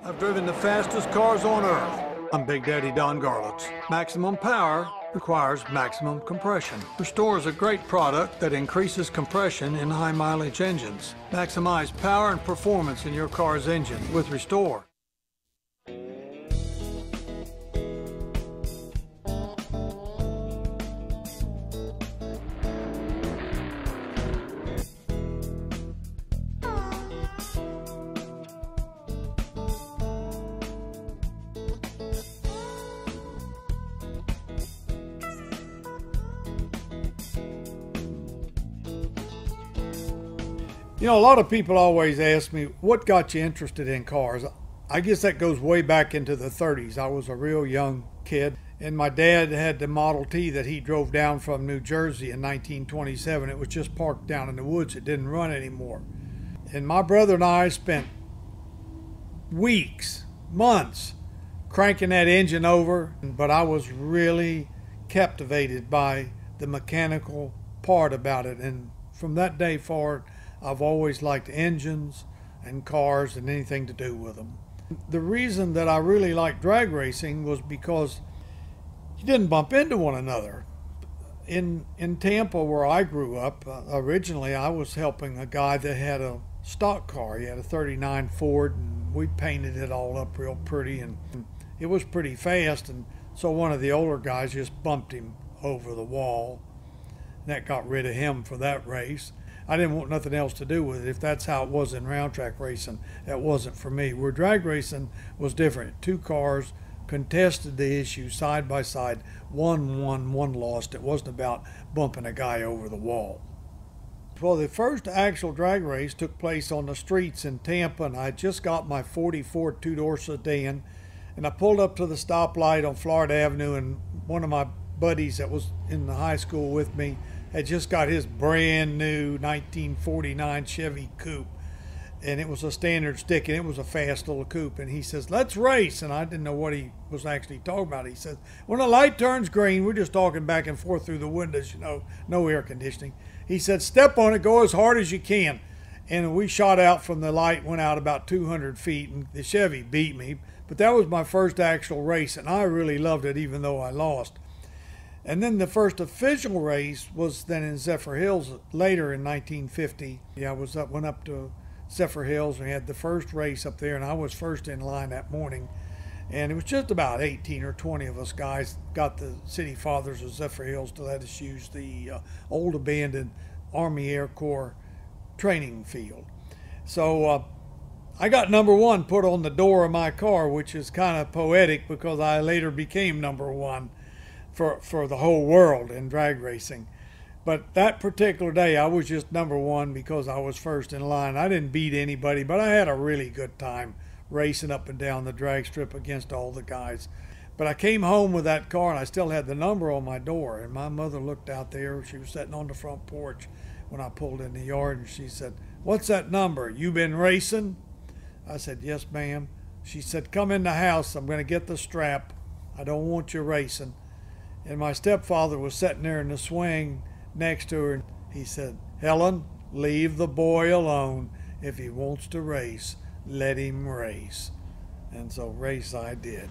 I've driven the fastest cars on Earth. I'm Big Daddy Don Garlits. Maximum power requires maximum compression. Restore is a great product that increases compression in high mileage engines. Maximize power and performance in your car's engine with Restore. You know, a lot of people always ask me, what got you interested in cars? I guess that goes way back into the 30s. I was a real young kid, and my dad had the Model T that he drove down from New Jersey in 1927. It was just parked down in the woods. It didn't run anymore. And my brother and I spent weeks, months, cranking that engine over, but I was really captivated by the mechanical part about it. And from that day forward, I've always liked engines and cars and anything to do with them. The reason that I really liked drag racing was because you didn't bump into one another. In Tampa, where I grew up, originally I was helping a guy that had a stock car. He had a 39 Ford, and we painted it all up real pretty, and it was pretty fast, and so one of the older guys just bumped him over the wall. That got rid of him for that race. I didn't want nothing else to do with it. If that's how it was in round track racing, that wasn't for me. Where drag racing was different. Two cars contested the issue side by side. One won, one lost. It wasn't about bumping a guy over the wall. Well, the first actual drag race took place on the streets in Tampa, and I just got my 44 two-door sedan, and I pulled up to the stoplight on Florida Avenue, and one of my buddies that was in the high school with me had just got his brand new 1949 Chevy coupe, and it was a standard stick, and it was a fast little coupe, and he says, "Let's race." And I didn't know what he was actually talking about. He says, "When the light turns green," we're just talking back and forth through the windows, you know, no air conditioning. He said, "Step on it, go as hard as you can." And we shot out from the light, went out about 200 feet, and the Chevy beat me. But that was my first actual race, and I really loved it, even though I lost. And then the first official race was then in Zephyr Hills later in 1950. I went up to Zephyr Hills, and we had the first race up there, and I was first in line that morning. And it was just about 18 or 20 of us guys got the city fathers of Zephyr Hills to let us use the old abandoned Army Air Corps training field. So I got number one put on the door of my car, which is kind of poetic because I later became number one for the whole world in drag racing. But that particular day, I was just number one because I was first in line. I didn't beat anybody, but I had a really good time racing up and down the drag strip against all the guys. But I came home with that car, and I still had the number on my door. And my mother looked out there. She was sitting on the front porch when I pulled in the yard, and she said, "What's that number? You been racing?" I said, "Yes, ma'am." She said, "Come in the house. I'm going to get the strap. I don't want you racing." And my stepfather was sitting there in the swing next to her, and he said, "Helen, leave the boy alone. If he wants to race, let him race." And so race I did.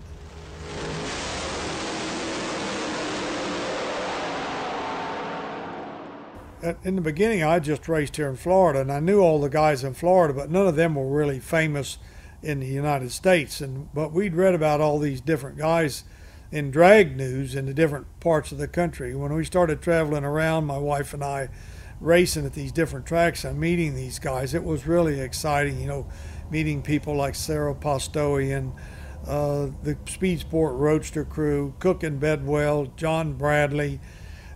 In the beginning, I just raced here in Florida, and I knew all the guys in Florida, but none of them were really famous in the United States. But we'd read about all these different guys in drag news in the different parts of the country. When we started traveling around, my wife and I, racing at these different tracks and meeting these guys, it was really exciting, you know, meeting people like Sarah Postoian, the Speed Sport Roadster crew, Cook and Bedwell, John Bradley,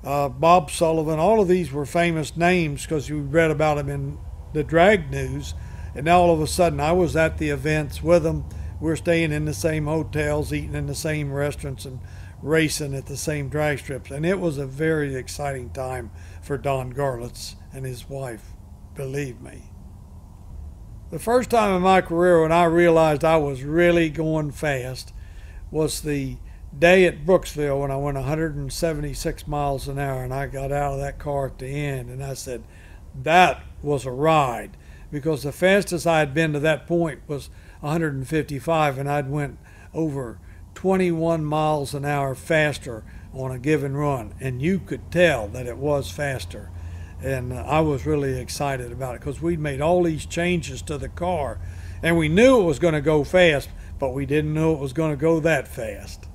Bob Sullivan. All of these were famous names because you read about them in the drag news. And now all of a sudden I was at the events with them. We're staying in the same hotels, eating in the same restaurants, and racing at the same drag strips. And it was a very exciting time for Don Garlits and his wife, believe me. The first time in my career when I realized I was really going fast was the day at Brooksville when I went 176 miles an hour, and I got out of that car at the end, and I said, that was a ride, because the fastest I had been to that point was 155, and I'd went over 21 miles an hour faster on a given run, and you could tell that it was faster. And I was really excited about it because we'd made all these changes to the car, and we knew it was going to go fast, but we didn't know it was going to go that fast.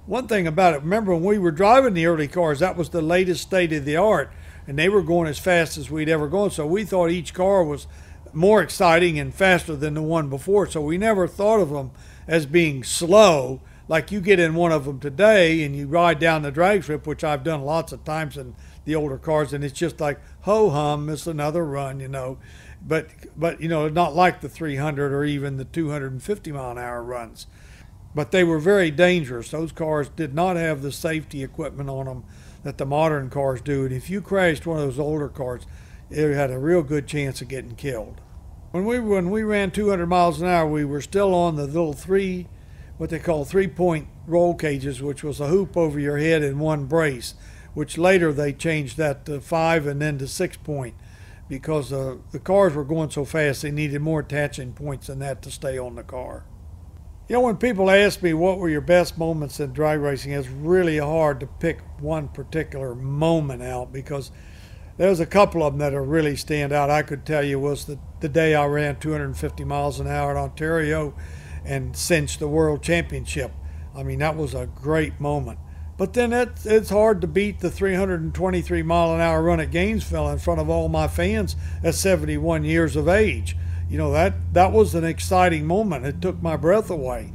One thing about it, remember when we were driving the early cars, that was the latest state of the art, and they were going as fast as we'd ever gone, so we thought each car was more exciting and faster than the one before, so we never thought of them as being slow. Like you get in one of them today and you ride down the drag strip, which I've done lots of times in the older cars, and it's just like ho-hum, it's another run, you know. But you know, not like the 300 or even the 250 mile an hour runs. But they were very dangerous. Those cars did not have the safety equipment on them that the modern cars do. And if you crashed one of those older cars, it had a real good chance of getting killed. When we ran 200 miles an hour, we were still on the little what they call 3-point roll cages, which was a hoop over your head and one brace, which later they changed that to 5 and then to 6-point because the cars were going so fast they needed more attaching points than that to stay on the car. You know, when people ask me what were your best moments in drag racing, it's really hard to pick one particular moment out because there's a couple of them that are really stand out. I could tell you was the day I ran 250 miles an hour in Ontario and cinched the world championship. I mean, that was a great moment. But then it's hard to beat the 323 mile an hour run at Gainesville in front of all my fans at 71 years of age. You know, that was an exciting moment. It took my breath away.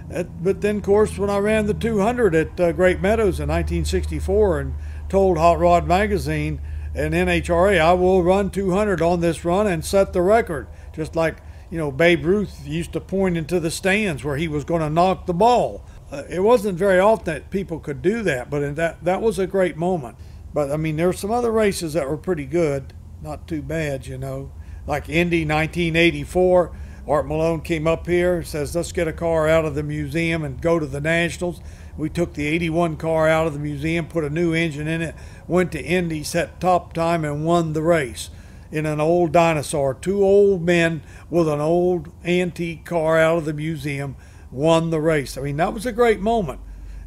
But then, of course, when I ran the 200 at Great Meadows in 1964 and told Hot Rod Magazine and NHRA, I will run 200 on this run and set the record. Just like, you know, Babe Ruth used to point into the stands where he was going to knock the ball. It wasn't very often that people could do that, but that was a great moment. But, I mean, there were some other races that were pretty good, not too bad, you know. Like Indy 1984, Art Malone came up here, says, let's get a car out of the museum and go to the Nationals. We took the 81 car out of the museum, put a new engine in it, went to Indy, set top time, and won the race in an old dinosaur. 2 old men with an old antique car out of the museum won the race. I mean, that was a great moment.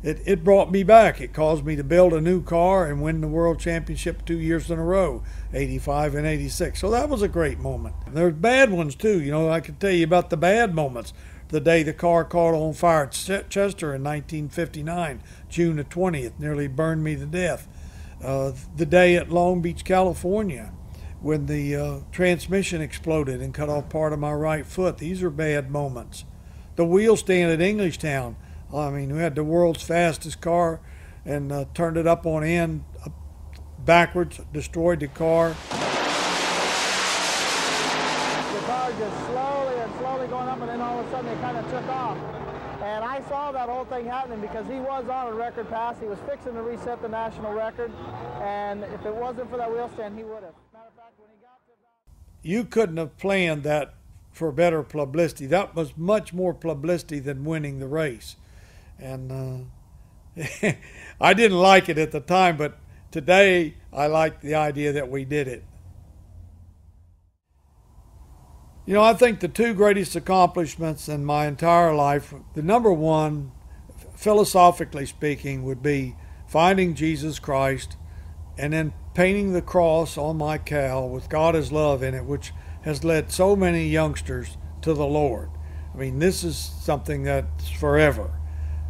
It brought me back. It caused me to build a new car and win the world championship 2 years in a row, 85 and 86. So that was a great moment. There's bad ones too. You know, I can tell you about the bad moments. The day the car caught on fire at Chester in 1959, June the 20th, nearly burned me to death. The day at Long Beach, California, when the transmission exploded and cut off part of my right foot. These are bad moments. The wheel stand at Englishtown. I mean, we had the world's fastest car and turned it up on end, backwards, destroyed the car. The car just slowly going up, and then all of a sudden it kind of took off. And I saw that whole thing happening because he was on a record pass. He was fixing to reset the national record, and if it wasn't for that wheel stand, he would have. Matter of fact, when he got to about... You couldn't have planned that for better publicity. That was much more publicity than winning the race. And I didn't like it at the time, but today I like the idea that we did it. You know, I think the 2 greatest accomplishments in my entire life, the number one, philosophically speaking, would be finding Jesus Christ and then painting the cross on my cowl with God is love in it, which has led so many youngsters to the Lord. I mean, this is something that's forever.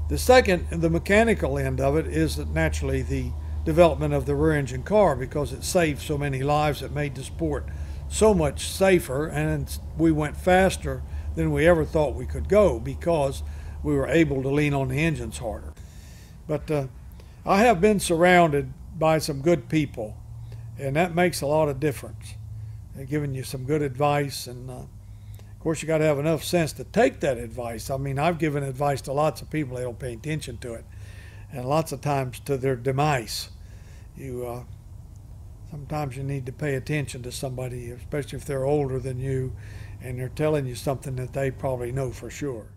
The second, the mechanical end of it, is that naturally the development of the rear engine car, because it saved so many lives. It made the sport so much safer, and we went faster than we ever thought we could go because we were able to lean on the engines harder. But I have been surrounded by some good people, and that makes a lot of difference. They're giving you some good advice, and of course you got to have enough sense to take that advice. I mean, I've given advice to lots of people, they don't pay attention to it, and lots of times to their demise. Sometimes you need to pay attention to somebody, especially if they're older than you and they're telling you something that they probably know for sure.